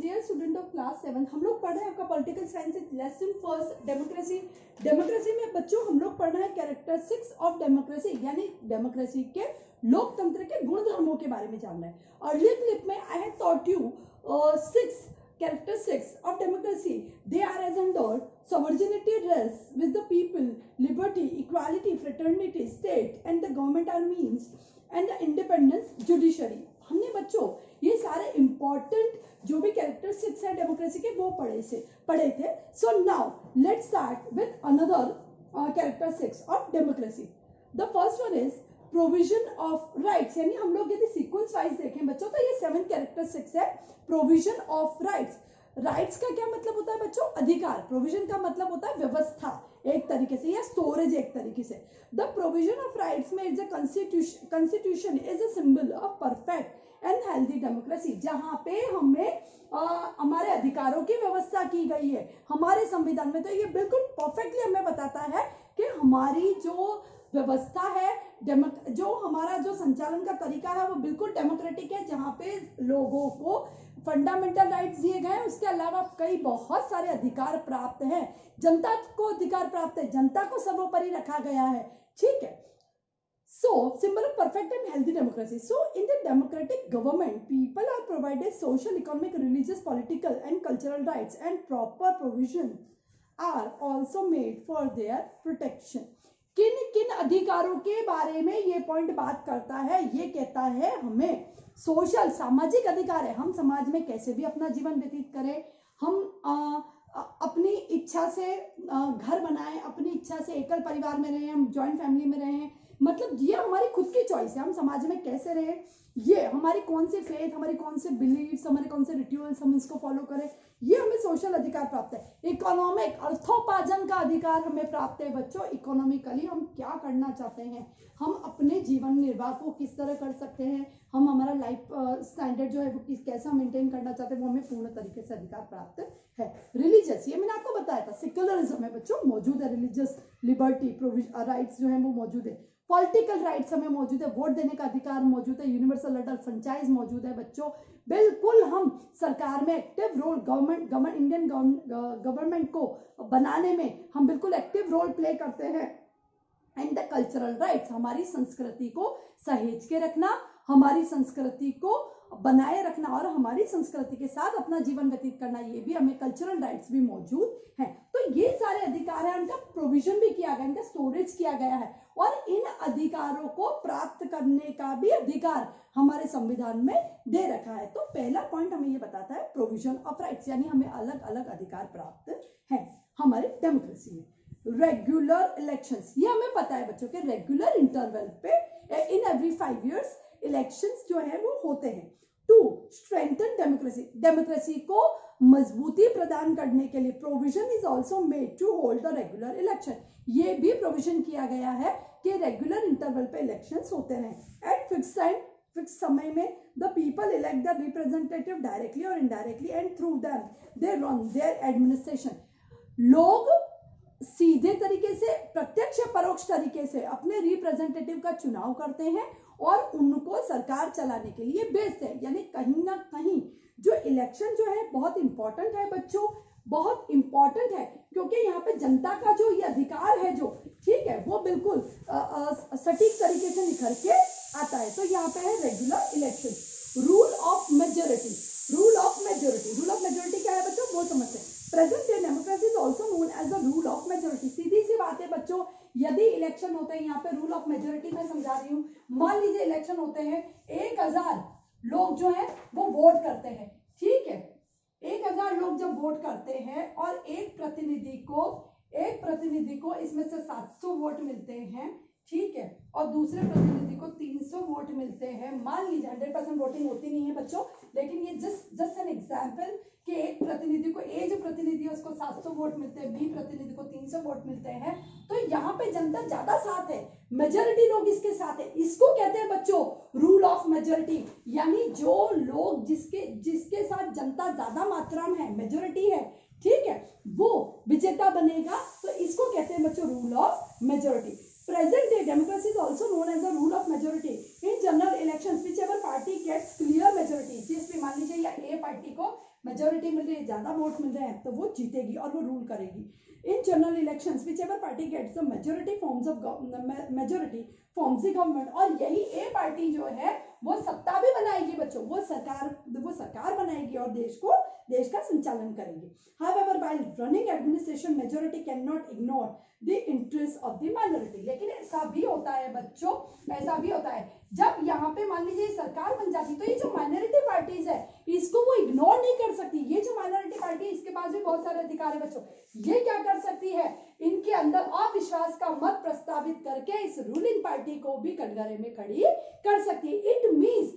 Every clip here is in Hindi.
डियर स्टूडेंट ऑफ क्लास 7, हम लोग पढ़ रहे हैं आपका political science lesson first democracy. Democracy में बच्चों हम लोग पढ़ रहे हैं कैरेक्टरिस्टिक्स ऑफ डेमोक्रेसी, यानी डेमोक्रेसी के लोकतंत्र के गुण धर्मों के बारे में जानना है। अर्लियर क्लिप में I have taught you 6 characteristics of democracy. They are as under sovereignty rests with the people, liberty, equality, fraternity, state and the government are means and the independence judiciary. हमने बच्चों ये सारे important जो भी कैरेक्टरिस्टिक्स है डेमोक्रेसी के वो पढ़े थे। So now let's start with another characteristics of democracy. The first one is provision of rights, यानी हम लोग यदि सीक्वेंस वाइज देखें बच्चों तो ये 7 कैरेक्टरिस्टिक्स है। प्रोविजन ऑफ राइट्स, राइट्स का क्या मतलब होता है बच्चों? अधिकार। प्रोविजन का मतलब होता है व्यवस्था एक तरीके से या स्टोरेज एक तरीके से। द प्रोविजन ऑफ राइट्स में is a constitution is a symbol of perfect and healthy democracy, जहां पे हमें हमारे अधिकारों की व्यवस्था की गई है हमारे संविधान में। तो ये बिल्कुल परफेक्टली हमें बताता है कि हमारी जो व्यवस्था है, जो हमारा जो संचालन का तरीका है वो बिल्कुल डेमोक्रेटिक है, जहां पे लोगों को फंडामेंटल राइट्स दिए गए हैं। उसके अलावा कई बहुत सारे अधिकार प्राप्त हैं, जनता को अधिकार प्राप्त है, जनता को सर्वोपरि रखा गया है। ठीक है, so symbol of perfect and healthy democracy. So in the democratic government people are provided social, economic, religious, political and cultural rights and proper provisions are also made for their protection. किन किन अधिकारों के बारे में ये पॉइंट बात करता है? ये कहता है हमें सोशल, सामाजिक अधिकार है, हम समाज में कैसे भी अपना जीवन व्यतीत करें, हम अपनी इच्छा से घर बनाएं, अपनी इच्छा से एकल परिवार में रहें, हम जॉइंट फैमिली में रहें, मतलब ये हमारी खुद की चॉइस है, हम समाज में कैसे रहें, ये हमारी कौन सी फेथ, हमारी कौन से बिलीव्स, हमारे कौन से रिचुअल्स, हम इसको फॉलो करें, ये हमें सोशल अधिकार प्राप्त है। इकोनॉमिक, अर्थोपार्जन का अधिकार हमें प्राप्त है बच्चों। इकोनॉमिकली हम क्या करना चाहते हैं, हम अपने जीवन निर्वाह को किस तरह कर सकते हैं, हम हमारा लाइफ स्टैंडर्ड जो है वो कैसा मेंटेन करना चाहते हैं, वो हमें पूर्ण तरीके से अधिकार प्राप्त है। रिलीजियस, ये मैंने आपको बताया था, सेक्युलरिज्म है बच्चों मौजूद है, रिलीजियस लिबर्टी राइट्स जो है वो मौजूद है, पॉलिटिकल राइट्स हमें मौजूद है, वोट देने का अधिकार मौजूद है, यूनिवर्सल अडल्ट फ्रेंचाइज मौजूद है बच्चों। बिल्कुल हम सरकार में active role, government Indian government को बनाने में हम बिल्कुल एक्टिव रोल प्ले करते हैं। एंड द कल्चरल राइट्स, हमारी संस्कृति को सहेज के रखना, हमारी संस्कृति को बनाए रखना और हमारी संस्कृति के साथ अपना जीवन व्यतीत करना, ये भी हमें कल्चरल राइट्स भी मौजूद हैं। तो ये सारे अधिकार हैं, उनका प्रोविजन भी किया गया, इनका स्टोरेज किया गया है और इन अधिकारों को प्राप्त करने का भी अधिकार हमारे संविधान में दे रखा है। तो पहला पॉइंट हमें ये बताता है प्रोविजन ऑफ राइट्स, यानी हमें अलग अलग अधिकार प्राप्त हैं हमारे डेमोक्रेसी में। रेगुलर इलेक्शंस, ये हमें पता है बच्चों के रेगुलर इंटरवल पे इन एवरी 5 years इलेक्शंस जो है वो होते हैं। टू स्ट्रेंथन डेमोक्रेसी, डेमोक्रेसी को मजबूती प्रदान करने के लिए provision is also made to hold the regular election, ये भी प्रोविजन किया गया है कि रेगुलर इंटरवल पे इलेक्शंस होते रहे। एट फिक्स टाइम, फिक्स समय में the people elect the representative directly और indirectly and through them they run their administration, लोग सीधे तरीके से, प्रत्यक्ष या परोक्ष तरीके से अपने रिप्रेजेंटेटिव का चुनाव करते हैं और उनको सरकार चलाने के लिए भेजते हैं। यानी कहीं ना कहीं जो इलेक्शन जो है बहुत इंपॉर्टेंट है बच्चों, बहुत इंपॉर्टेंट है, क्योंकि यहाँ पे जनता का जो ये अधिकार है जो, ठीक है, वो बिल्कुल सटीक तरीके से निखर के आता है। तो यहाँ पे है regular election. Rule of majority, rule of majority, rule of majority क्या है बच्चों वो समझते हैं। Present day democracy is also known as the rule of majority. सीधी सी बात है बच्चों, यदि इलेक्शन होते हैं, यहाँ पे रूल ऑफ मेजोरिटी में समझा रही हूँ, मान लीजिए इलेक्शन होते हैं, 1000 लोग जो है वो वोट करते हैं, ठीक है, 1000 लोग जब वोट करते हैं और एक प्रतिनिधि को इसमें से 700 वोट मिलते हैं, ठीक है, और दूसरे प्रतिनिधि को 300 वोट मिलते हैं। मान लीजिए 100% वोटिंग होती नहीं है बच्चों, लेकिन ये जस्ट एन एग्जांपल कि एक प्रतिनिधि को, ए जो प्रतिनिधि है उसको 700 वोट मिलते हैं, बी प्रतिनिधि को 300 वोट मिलते हैं, तो यहाँ पे जनता ज्यादा साथ है, मेजोरिटी लोग इसके साथ है, इसको कहते हैं बच्चों रूल ऑफ मेजोरिटी। यानी जो लोग जिसके साथ जनता ज्यादा मात्रा में है, मेजोरिटी है, ठीक है, वो विजेता बनेगा, तो इसको कहते हैं बच्चों rule of majority. Present day democracy is also known as the rule of majority. In general elections, whichever party gets clear majority, जिस भी मान लीजिए या A पार्टी को मेजोरिटी मिल रही है, ज्यादा वोट मिल रहे हैं, तो वो जीतेगी और वो रूल करेगी। In general elections whichever party gets the majority forms the government, और यही ए पार्टी जो है वो सत्ता भी बनाएगी बच्चों, वो सरकार बनाएगी और देश का संचालन करेगी। However, while running administration, majority cannot ignore the interest of the minority। लेकिन ऐसा भी होता है बच्चों, ऐसा भी होता है जब यहाँ पे मान लीजिए सरकार बन जाती तो ये जो माइनॉरिटी पार्टीज है इसको वो इग्नोर नहीं कर सकती। ये जो माइनॉरिटी पार्टी, इसके पास भी बहुत सारे अधिकार है बच्चों, ये क्या कर सकती है, इनके अंदर अविश्वास का मत प्रस्तावित करके इस रूलिंग पार्टी को भी कटघरे में खड़ी कर सकती है। इट मीन्स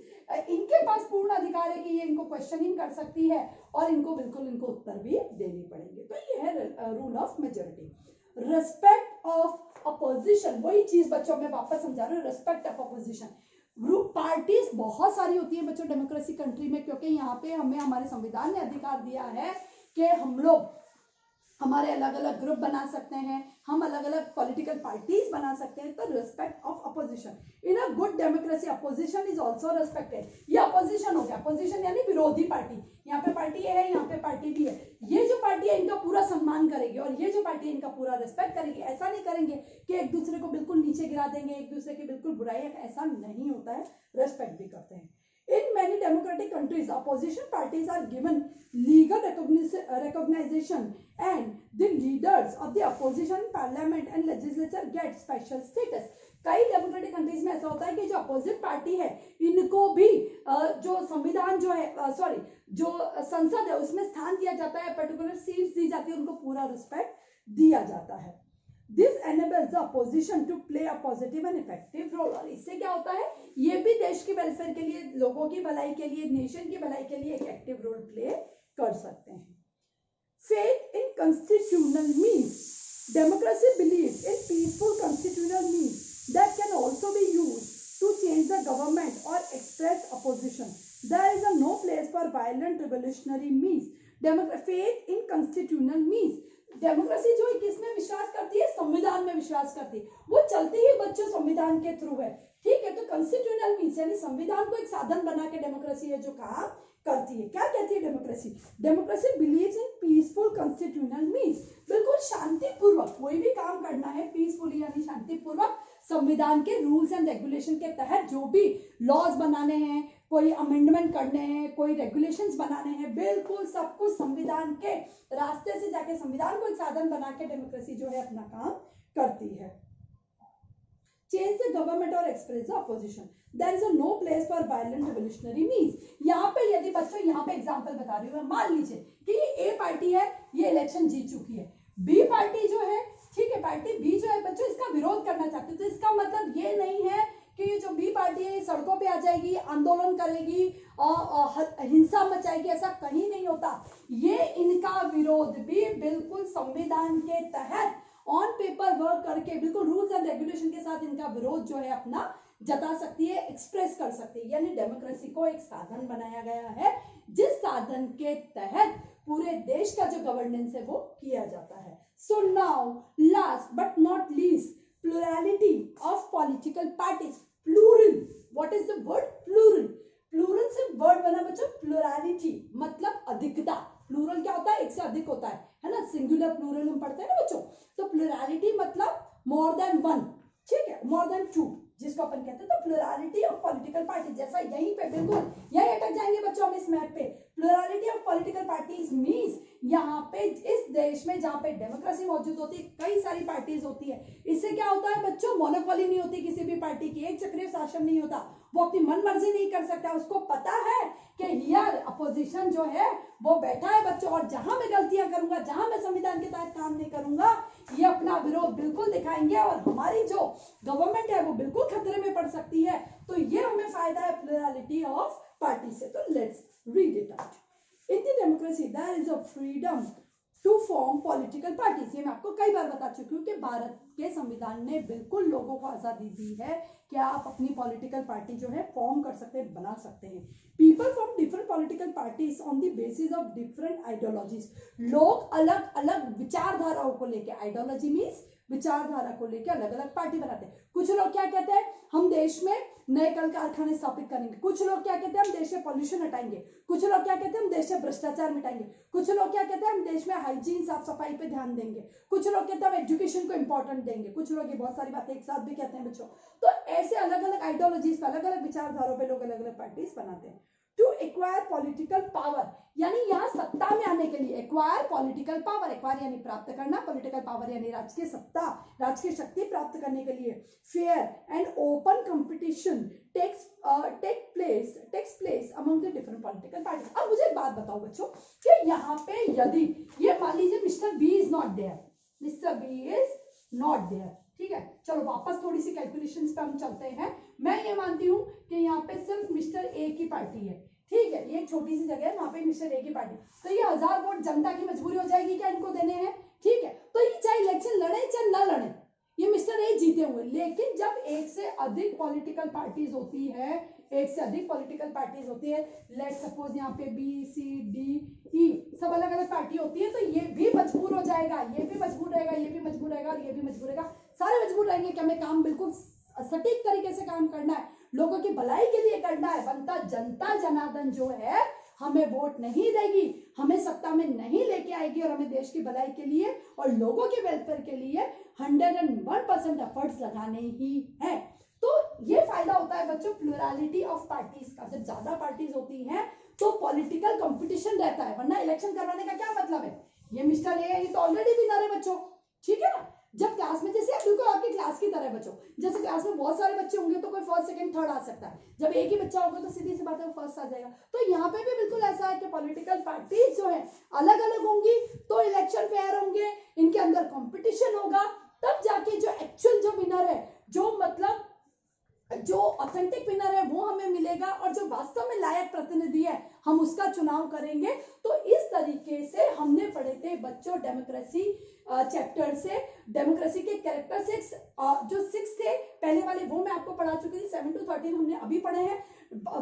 इनके पास पूर्ण अधिकार है कि ये इनको क्वेश्चनिंग कर सकती है और इनको उत्तर भी देने पड़ेंगे। तो ये है rule of majority. Respect of opposition, वही चीज बच्चों में वापस समझा रही हूँ, रेस्पेक्ट ऑफ अपोजिशन। पार्टीज बहुत सारी होती है बच्चों डेमोक्रेसी कंट्री में, क्योंकि यहाँ पे हमें हमारे संविधान ने अधिकार दिया है कि हम लोग हमारे अलग अलग ग्रुप बना सकते हैं, हम अलग अलग पॉलिटिकल पार्टीज बना सकते हैं। तो respect of opposition in a good democracy, opposition is also respected. ये अपोजिशन हो गया, अपोजिशन यानी विरोधी पार्टी, यहाँ पे पार्टी है, यहाँ पे पार्टी भी है। ये जो पार्टी है इनका पूरा सम्मान करेगी और ये जो पार्टी है इनका पूरा रिस्पेक्ट करेगी। ऐसा नहीं करेंगे कि एक दूसरे को बिल्कुल नीचे गिरा देंगे, एक दूसरे की बिल्कुल बुराई, ऐसा नहीं होता है, रेस्पेक्ट भी करते हैं। In many democratic countries, opposition parties are given legal recognition and the leaders of the opposition parliament and legislature get special status। कई डेमोक्रेटिक कंट्रीज में ऐसा होता है कि जो अपोजिट पार्टी है इनको भी जो संविधान जो है जो संसद है उसमें स्थान दिया जाता है, पर्टिकुलर सीट्स दी जाती है, उनको पूरा रिस्पेक्ट दिया जाता है। This enables the opposition to play a positive and effective role। और इससे क्या होता है, ये भी देश के वेलफेयर के लिए, लोगों की भलाई के लिए, नेशन की भलाई के लिए एक एक्टिव रोल प्ले कर सकते हैं। Faith in constitutional means, democracy believes in peaceful constitutional means that can also be used to change the government or express opposition। There is no place for violent revolutionary means। Faith in constitutional means, democracy जो है किसमें विश्वास करती है, संविधान में विश्वास करती है, वो चलती ही बच्चों संविधान के थ्रू है। ठीक है, तो कॉन्स्टिट्यूशनल मीन्स यानी संविधान को एक साधन बना के डेमोक्रेसी है जो काम करती है। क्या कहती है democracy? Democracy believes in peaceful constitutional means, बिल्कुल शांतिपूर्वक कोई भी काम करना है, पीसफुली यानी शांतिपूर्वक, संविधान के रूल्स एंड रेगुलेशन के तहत जो भी लॉज बनाने हैं, कोई अमेंडमेंट करने हैं, कोई रेगुलेशंस बनाने हैं, बिल्कुल सब कुछ संविधान के रास्ते से जाके संविधान को एक साधन बना के डेमोक्रेसी जो है अपना काम करती है। चेंज द गवर्नमेंट और express the opposition, there is no place for violent revolutionary means. यहाँ पे यदि बच्चों, यहाँ पे एग्जांपल बता रही हूँ, मान लीजिए कि ये ए पार्टी है, ये इलेक्शन जीत चुकी है, बी पार्टी जो है, ठीक है, पार्टी बी जो है बच्चों इसका विरोध करना चाहती है, तो इसका मतलब ये नहीं है कि ये जो बी पार्टी है सड़कों पे आ जाएगी, आंदोलन करेगी, हिंसा मचाएगी, ऐसा कहीं नहीं होता। ये इनका विरोध भी बिल्कुल संविधान के तहत ऑन पेपर वर्क करके बिल्कुल रूल्स एंड रेगुलेशन के साथ इनका विरोध जो है अपना जता सकती है, एक्सप्रेस कर सकती है। यानी डेमोक्रेसी को एक साधन बनाया गया है जिस साधन के तहत पूरे देश का जो गवर्नेंस है वो किया जाता है। So now last but not least, plurality of political parties. Plural, what is the word plural? Plural से वर्ड बना बच्चों प्लुरलिटी, मतलब अधिकता। प्लूरल क्या होता है? एक से अधिक होता है ना, सिंगुलर प्लूरल हम पढ़ते हैं ना बच्चों। तो प्लुरलिटी मतलब मोर देन वन, ठीक है, मोर देन टू, जिसको अपन कहते हैं। तो प्लुरलिटी ऑफ पॉलिटिकल पार्टी, जैसा यहीं पे बिल्कुल यहीं अटक जाएंगे बच्चों हम इस मैप पे। Plurality of political parties means यहाँ पे इस देश में जहाँ पे डेमोक्रेसी मौजूद होती है, कई सारी पार्टीज होती है। इससे क्या होता है बच्चों, मोनोपोली नहीं होती किसी भी पार्टी की, एक चक्रीय शासन नहीं होता, वो अपनी मन मर्जी नहीं कर सकता। उसको पता है कि यार अपोजिशन जो है वो बैठा है बच्चों, और जहां मैं गलतियां करूंगा, जहां मैं संविधान के तहत काम नहीं करूंगा, ये अपना विरोध बिल्कुल दिखाएंगे और हमारी जो गवर्नमेंट है वो बिल्कुल खतरे में पड़ सकती है। तो ये हमें फायदा है प्लुरलिटी ऑफ पार्टी से। तो let's read it out. In the democracy there is a freedom to form political parties। ये मैं आपको कई बार बता चुकी हूँ कि भारत के संविधान ने बिल्कुल लोगों को आजादी दी है कि आप अपनी पॉलिटिकल पार्टी जो है फॉर्म कर सकते हैं, बना सकते हैं। People from different political parties on the basis of different ideologies. लोग अलग अलग विचारधाराओं को लेकर, आइडियोलॉजी मीन्स विचारधारा को लेकर अलग अलग पार्टी बनाते हैं। कुछ लोग क्या कहते हैं, हम देश में नए कल कारखाने स्थापित करेंगे। कुछ लोग क्या कहते हैं, हम देश से पॉल्यूशन हटाएंगे। कुछ लोग क्या कहते हैं, हम देश से भ्रष्टाचार मिटाएंगे। कुछ लोग क्या कहते हैं, हम देश में हाइजीन साफ सफाई पे ध्यान देंगे। कुछ लोग कहते हैं हम एजुकेशन को इंपॉर्टेंट देंगे। कुछ लोग ये बहुत सारी बातें एक साथ भी कहते हैं बच्चों। तो ऐसे अलग अलग आइडियोलॉजीज पे, अलग अलग विचारधाराओं पे लोग अलग अलग पार्टीज बनाते हैं। टू एक्वायर पॉलिटिकल पावर, यानी यहाँ सत्ता में आने के लिए, एक्वायर पॉलिटिकल पावर, एक्वायर यानी प्राप्त करना, पॉलिटिकल पावर यानी राजकीय सत्ता, राजकीय शक्ति प्राप्त करने के लिए fair and open competition takes place among the different political parties. अब मुझे एक बात बताओ बच्चों कि यहाँ पे यदि ये मान लीजिए mister B is not there, mister B is not there, ठीक है, चलो वापस थोड़ी सी कैलकुलेशंस पे हम चलते हैं। मैं ये मानती हूँ कि यहाँ पे सिर्फ मिस्टर ए की पार्टी है, ठीक है, ये एक छोटी सी जगह है, वहां पे मिस्टर ए की पार्टी, तो ये 1000 वोट जनता की मजबूरी हो जाएगी क्या इनको देने हैं, ठीक है, तो ये चाहे इलेक्शन लड़े चाहे ना लड़े, ये मिस्टर ए जीते हुए। लेकिन जब एक से अधिक पॉलिटिकल पार्टीज होती है, एक से अधिक पॉलिटिकल पार्टीज होती है, लेट सपोज यहाँ पे बी सी डी ई सब अलग अलग पार्टी होती है, तो ये भी मजबूर हो जाएगा, ये भी मजबूर रहेगा, ये भी मजबूर रहेगा और ये भी मजबूर रहेगा, सारे मजबूर रहेंगे कि हमें काम बिल्कुल सटीक तरीके से काम करना है, लोगों की भलाई के लिए करना है, बनता जनता जनार्दन जो है हमें वोट नहीं देगी, हमें सत्ता में नहीं लेके आएगी और हमें देश की भलाई के लिए और लोगों के वेलफेयर के लिए 101% एफर्ट्स लगाने ही है। तो ये फायदा होता है बच्चों प्लुरलिटी ऑफ पार्टीज का। जब ज्यादा पार्टीज होती हैं तो पॉलिटिकल कंपटीशन रहता है, वरना इलेक्शन करवाने का क्या मतलब है, ये मिस्टर ए तो ऑलरेडी विनर है बच्चों, ठीक है ना। जब क्लास में, जैसे बिल्कुल आपकी क्लास की तरह बच्चों, जैसे क्लास में बहुत सारे बच्चे होंगे तो कोई फर्स्ट सेकंड थर्ड आ सकता है, जब एक ही बच्चा होगा तो सीधी सी बात है वो फर्स्ट आ जाएगा। तो यहाँ पे भी बिल्कुल ऐसा है कि पॉलिटिकल पार्टीज जो है अलग अलग होंगी, तो इलेक्शन फेयर होंगे, इनके अंदर कॉम्पिटिशन होगा, तब जाके जो एक्चुअल जो विनर है, जो मतलब जो ऑथेंटिक विनर है वो हमें मिलेगा और जो वास्तव में लायक प्रतिनिधि है हम उसका चुनाव करेंगे। तो इस तरीके से हमने पढ़े थे बच्चों डेमोक्रेसी चैप्टर से, डेमोक्रेसी के कैरेक्टर 6 जो 6 थे पहले वाले वो मैं आपको पढ़ा चुकी थी, 7 to 13 हमने अभी पढ़े हैं।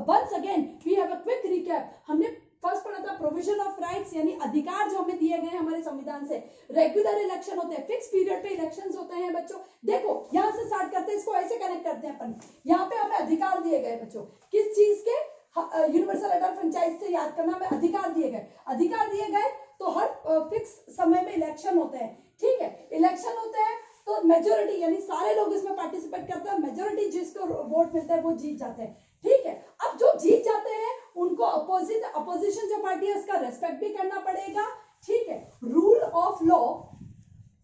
Once again we have a quick recap. हमने फर्स्ट पढ़ा था प्रोविजन ऑफ राइट्स, यानी अधिकार जो हमें दिए गए हैं हमारे संविधान से। रेगुलर इलेक्शन होते हैं, फिक्स पीरियड पे इलेक्शंस होते हैं बच्चों। देखो यहां से स्टार्ट करते हैं, इसको ऐसे कनेक्ट करते हैं अपन। यहाँ पे हमें अधिकार दिए गए बच्चों, किस चीज के, यूनिवर्सल अडल्ट फ्रेंचाइज से याद करना, हमें अधिकार दिए गए। अधिकार दिए गए तो हर फिक्स समय में इलेक्शन होते हैं, ठीक है, इलेक्शन होते हैं तो मेजोरिटी यानी सारे लोग इसमें पार्टिसिपेट करते हैं, मेजोरिटी जिसको वोट मिलता है वो जीत जाते हैं, ठीक है। अब जो जीत जाते हैं उनको अपोजिशन जो पार्टी है उसका रेस्पेक्ट भी करना पड़ेगा, ठीक है। रूल ऑफ लॉ,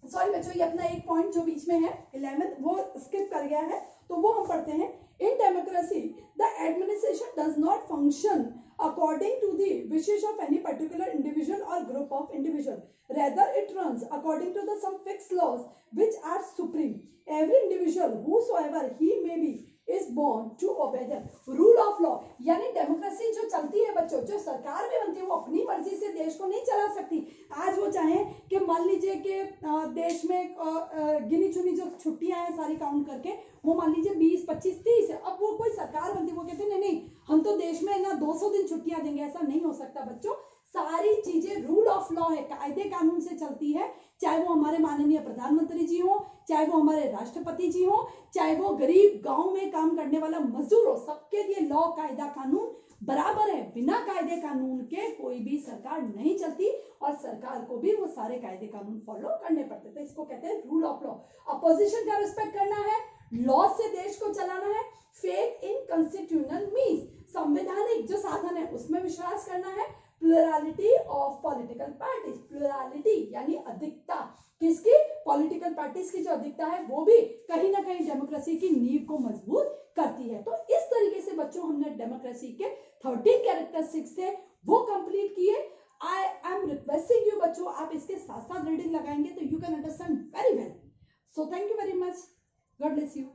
सॉरी बच्चों ये अपना एक पॉइंट जो बीच में है 11th वो स्किप कर गया है, तो वो हम पढ़ते हैं। In democracy the administration does not function according to the wishes of any particular individual or group of individual, rather it runs according to the some fixed laws which are supreme. Every individual whosoever he may be is born to obey them. Rule of law यानी डेमोक्रेसी जो चलती है बच्चों, जो सरकार भी बनती है वो अपनी मर्जी से देश को नहीं चला सकती। आज वो चाहे कि मान लीजिए कि देश में गिनी चुनी जो छुट्टियां हैं सारी काउंट करके वो मान लीजिए 20, 25, 30 है, अब वो कोई सरकार बनती है वो कहते नहीं हम तो देश में ना 200 दिन छुट्टियां देंगे, ऐसा नहीं हो सकता बच्चों। सारी चीजें रूल ऑफ लॉ है, कायदे कानून से चलती है, चाहे वो हमारे माननीय प्रधानमंत्री जी हो, चाहे वो हमारे राष्ट्रपति जी हो, चाहे वो गरीब गांव में काम करने वाला मजदूर हो, सबके लिए लॉ कायदा कानून बराबर है। बिना कायदे कानून के कोई भी सरकार नहीं चलती और सरकार को भी वो सारे कायदे कानून फॉलो करने पड़ते थे। इसको कहते हैं रूल ऑफ लॉ। अपोजिशन का रिस्पेक्ट करना है, लॉ से देश को चलाना है। फेथ इन कॉन्स्टिट्यूशनल मीन्स संवैधानिक जो साधन है उसमें विश्वास करना है। Plurality of political parties, plurality यानी अधिकता, किसकी, पॉलिटिकल पार्टीज की जो अधिकता है वो भी कहीं ना कहीं डेमोक्रेसी की नींव को मजबूत करती है। तो इस तरीके से बच्चों हमने डेमोक्रेसी के 13 कैरेक्टरिस्टिक्स थे वो कंप्लीट किए। आई एम रिक्वेस्टिंग यू बच्चों आप इसके साथ साथ रीडिंग लगाएंगे तो you can understand very well. So thank you very much, God bless you.